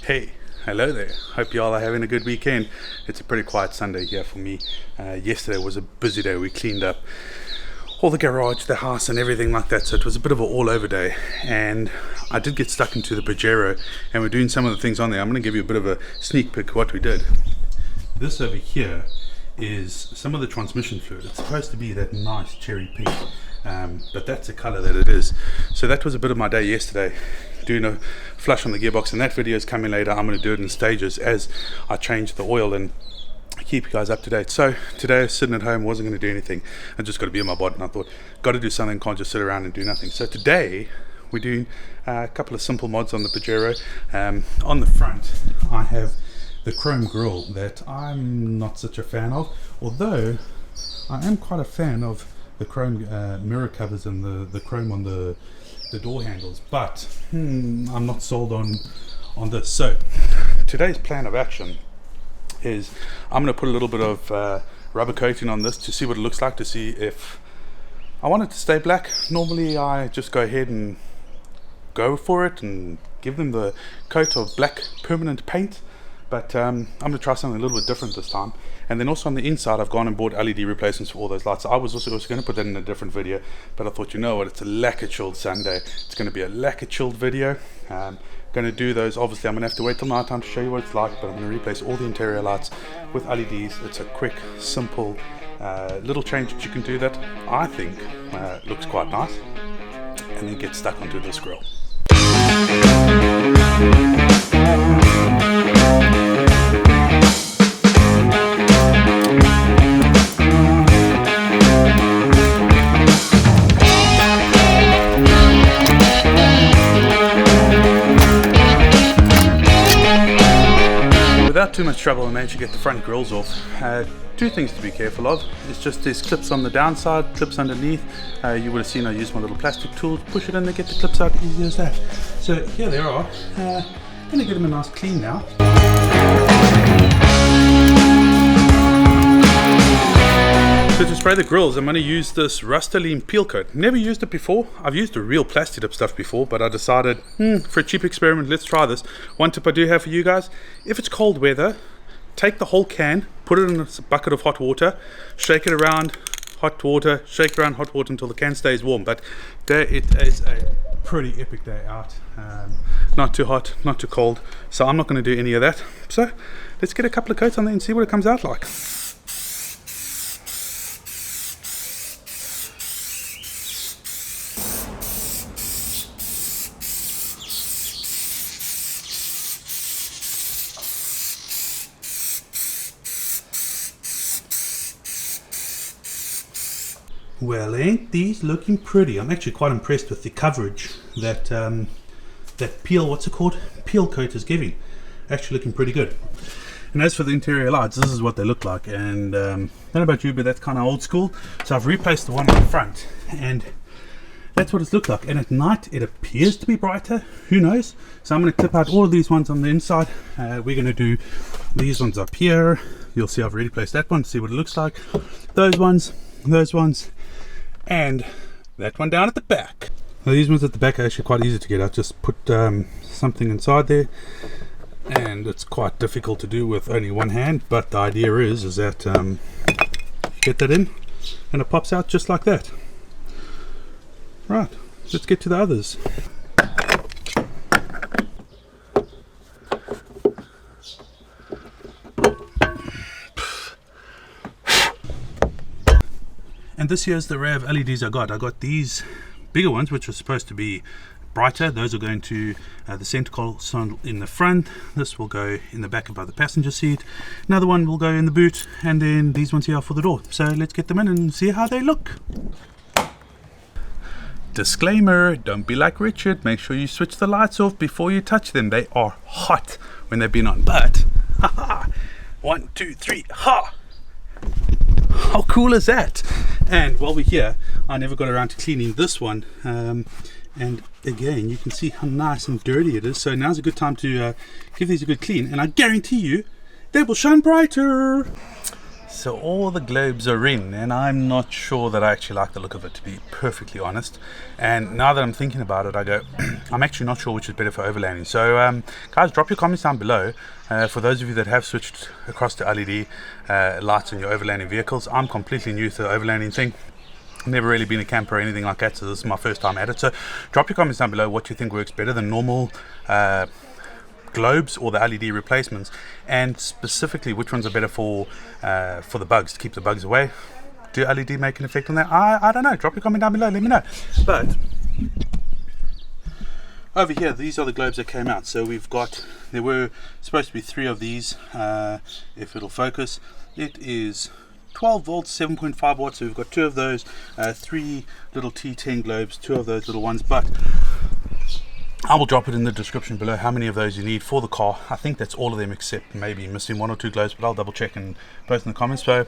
Hey, hello there. Hope you all are having a good weekend. It's a pretty quiet Sunday here for me. Yesterday was a busy day. We cleaned up all the garage, the house and everything like that, so it was a bit of an all over day, and I did get stuck into the Pajero and we're doing some of the things on there. I'm going to give you a bit of a sneak peek of what we did. This over here is some of the transmission fluid. It's supposed to be that nice cherry pink, but that's the color that it is. So that was a bit of my day yesterday, doing a flush on the gearbox, and that video is coming later. I'm going to do it in stages as I change the oil and keep you guys up to date. So today I was sitting at home, wasn't going to do anything. I just got to be in my bod, and I thought, got to do something, can't just sit around and do nothing. So today we're doing a couple of simple mods on the Pajero. On the front I have the chrome grille that I'm not such a fan of, although I am quite a fan of the chrome mirror covers and the chrome on the door handles, but I'm not sold on this. So today's plan of action is I'm going to put a little bit of rubber coating on this to see what it looks like, to see if I want it to stay black. Normally I just go ahead and go for it and give them the coat of black permanent paint, but I'm going to try something a little bit different this time. And then also on the inside I've gone and bought LED replacements for all those lights. I was also going to put that in a different video, but I thought, you know what, it's a lacquer chilled Sunday, it's going to be a lacquer chilled video. Going to do those. Obviously I'm going to have to wait till night time to show you what it's like, but I'm going to replace all the interior lights with LEDs. It's a quick, simple little change that you can do that I think looks quite nice, and then get stuck onto this grill. Without too much trouble I managed to get the front grills off. Two things to be careful of. It's just there's clips on the downside, clips underneath. You would have seen I used my little plastic tool to push it in to get the clips out, easy as that. So here they are. I'm going to give them a nice clean now. So to spray the grills, I'm going to use this Rust-oleum peel coat. Never used it before. I've used the real PlastiDip stuff before, but I decided, for a cheap experiment, let's try this. One tip I do have for you guys: if it's cold weather, take the whole can, put it in a bucket of hot water, shake it around, hot water, shake it around hot water until the can stays warm. But there it is, a pretty epic day out. Not too hot, not too cold, so I'm not going to do any of that. So let's get a couple of coats on there and see what it comes out like. Well, ain't these looking pretty? I'm actually quite impressed with the coverage that that peel coat is giving. Actually looking pretty good. And as for the interior lights, this is what they look like. And I don't know about you, but that's kind of old school. So I've replaced the one on the front, and that's what it's looked like. And at night it appears to be brighter, who knows. So I'm going to clip out all of these ones on the inside. We're going to do these ones up here. You'll see I've already placed that one to see what it looks like. Those ones, and that one down at the back. Now, these ones at the back are actually quite easy to get out. Just put something inside there, and it's quite difficult to do with only one hand, but the idea is that you get that in and it pops out just like that. Right, let's get to the others. And this here's the array of LEDs I got. I got these bigger ones, which are supposed to be brighter. Those are going to the center console in the front. This will go in the back above the passenger seat. Another one will go in the boot, and then these ones here are for the door. So let's get them in and see how they look. Disclaimer, don't be like Richard. Make sure you switch the lights off before you touch them. They are hot when they've been on. But, haha, 1, 2, 3, ha! How cool is that? And while we're here, I never got around to cleaning this one, and again you can see how nice and dirty it is. So now's a good time to give these a good clean, and I guarantee you they will shine brighter. So all the globes are in, and I'm not sure that I actually like the look of it, to be perfectly honest. And now that I'm thinking about it, I go, I'm actually not sure which is better for overlanding. So guys, drop your comments down below for those of you that have switched across to LED lights in your overlanding vehicles. I'm completely new to the overlanding thing. Never really been a camper or anything like that, so this is my first time at it. So drop your comments down below what you think works better than normal globes or the LED replacements, and specifically which ones are better for the bugs, to keep the bugs away. Do LED make an effect on that? I don't know. Drop your comment down below, let me know. But over here, these are the globes that came out. So we've got, there were supposed to be 3 of these, if it'll focus. It is 12 volts, 7.5 watts, so we've got 2 of those, 3 little T10 globes, 2 of those little ones, but I will drop it in the description below how many of those you need for the car. I think that's all of them except maybe missing 1 or 2 globes, but I'll double check and post in the comments. So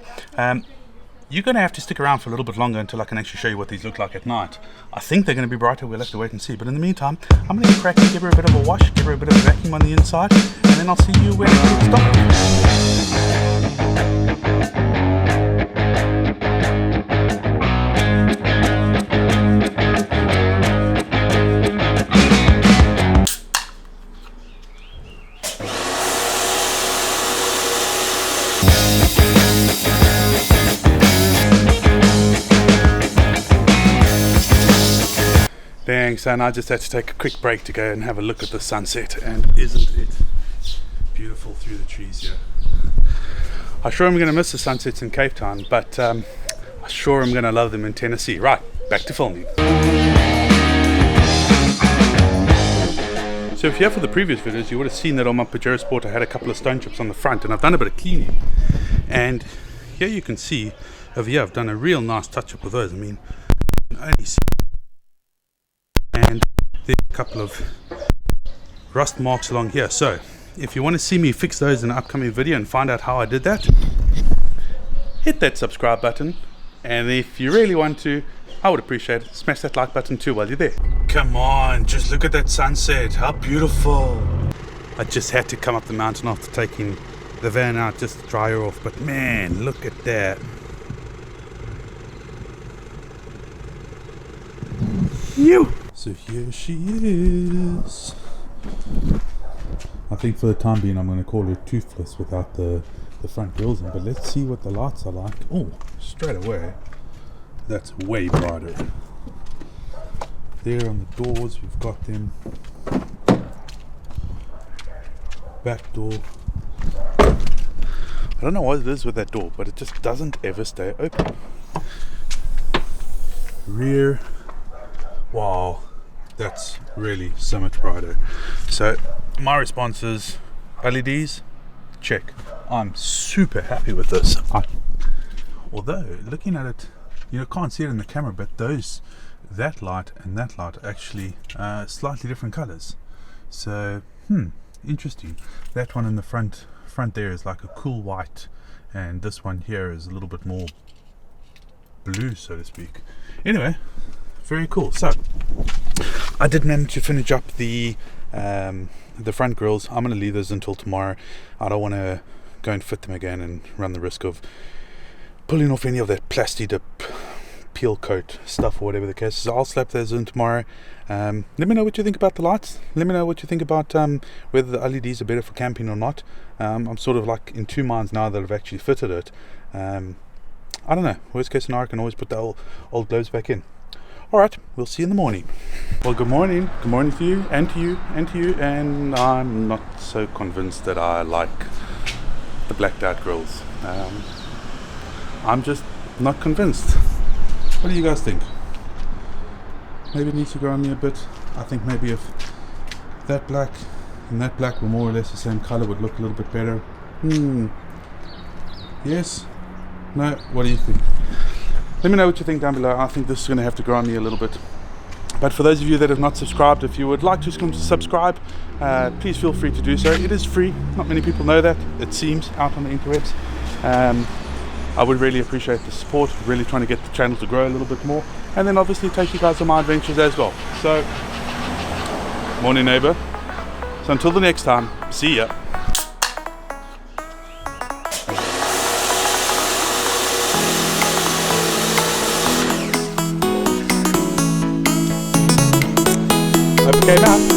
you're going to have to stick around for a little bit longer until I can actually show you what these look like at night. I think they're going to be brighter, we'll have to wait and see, but in the meantime I'm going to get cracking, give her a bit of a wash, give her a bit of a vacuum on the inside, and then I'll see you when it stops. Dang son, I just had to take a quick break to go and have a look at the sunset, and isn't it beautiful through the trees here. I'm sure I'm going to miss the sunsets in Cape Town, but I'm sure I'm going to love them in Tennessee. Right, back to filming. So if you're here for the previous videos, you would have seen that on my Pajero Sport I had a couple of stone chips on the front, and I've done a bit of cleaning. And here you can see over here I've done a real nice touch up with those. I mean, you can only see, and there's a couple of rust marks along here. So if you want to see me fix those in an upcoming video and find out how I did that, hit that subscribe button, and if you really want to, I would appreciate it, smash that like button too while you're there. Come on, just look at that sunset, how beautiful. I just had to come up the mountain after taking the van out just to dry her off, but man, look at that. You. So here she is. I think for the time being I'm going to call her toothless without the front grills in, but let's see what the lights are like. Oh, straight away that's way brighter. There on the doors we've got them. Back door, I don't know what it is with that door, but it just doesn't ever stay open. Rear, wow, that's really so much brighter. So my response is LEDs, check. I'm super happy with this. Although looking at it, you can't see it in the camera, but that light and that light are actually slightly different colors. So interesting. That one in the front there is like a cool white, and this one here is a little bit more blue, so to speak. Anyway, very cool. So I did manage to finish up the front grills. I'm going to leave those until tomorrow. I don't want to go and fit them again and run the risk of pulling off any of that PlastiDip peel coat stuff or whatever the case is. So I'll slap those in tomorrow. Let me know what you think about the lights. Let me know what you think about whether the LEDs are better for camping or not. I'm sort of like in 2 minds now that I've actually fitted it. I don't know, worst case scenario I can always put the old globes back in. Alright, we'll see you in the morning. Well, good morning to you, and to you, and to you, and I'm not so convinced that I like the blacked out grills. I'm just not convinced. What do you guys think? Maybe it needs to grow on me a bit. I think maybe if that black and that black were more or less the same color, would look a little bit better. Yes? No? What do you think? Let me know what you think down below. I think this is going to have to grow on me a little bit. But for those of you that have not subscribed, if you would like to subscribe, please feel free to do so. It is free. Not many people know that, it seems, out on the interwebs. I would really appreciate the support, really trying to get the channel to grow a little bit more, and then obviously take you guys on my adventures as well. So, morning neighbor. So until the next time, see ya. Hope it came out.